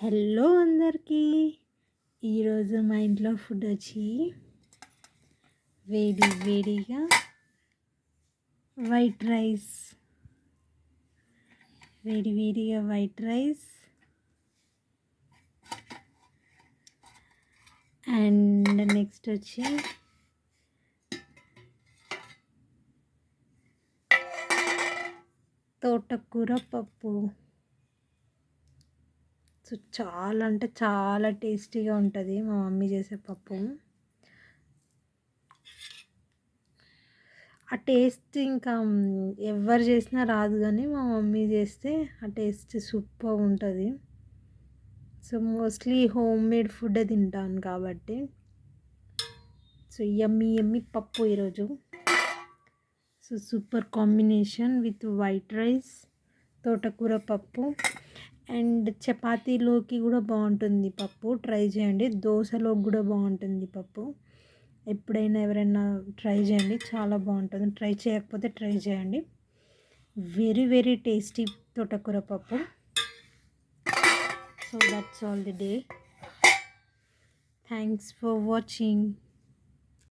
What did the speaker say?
Hello అందరికీ. ఈరోజు మా ఇంట్లో ఫుడ్ వచ్చి వేడిగా వైట్ రైస్ అండ్ నెక్స్ట్ వచ్చి తోటకూర పప్పు. సో చాలా అంటే చాలా టేస్టీగా ఉంటుంది మా మమ్మీ చేసే పప్పు. ఆ టేస్ట్ ఇంకా ఎవరు చేసినా రాదు, కానీ మా మమ్మీ చేస్తే ఆ టేస్ట్ సూపర్ ఉంటుంది. So mostly home made food తింటాను కాబట్టి. సో యమ్మీ పప్పు ఈరోజు. So super combination with white rice, తోటకూర పప్పు అండ్ చపాతీలోకి కూడా బాగుంటుంది పప్పు. ట్రై చేయండి. దోశలోకి కూడా బాగుంటుంది పప్పు. ఎప్పుడైనా ఎవరైనా ట్రై చేయండి, చాలా బాగుంటుంది. ట్రై చేయకపోతే ట్రై చేయండి. వెరీ టేస్టీ తోటకూర పప్పు. So that's all the day. Thanks for watching.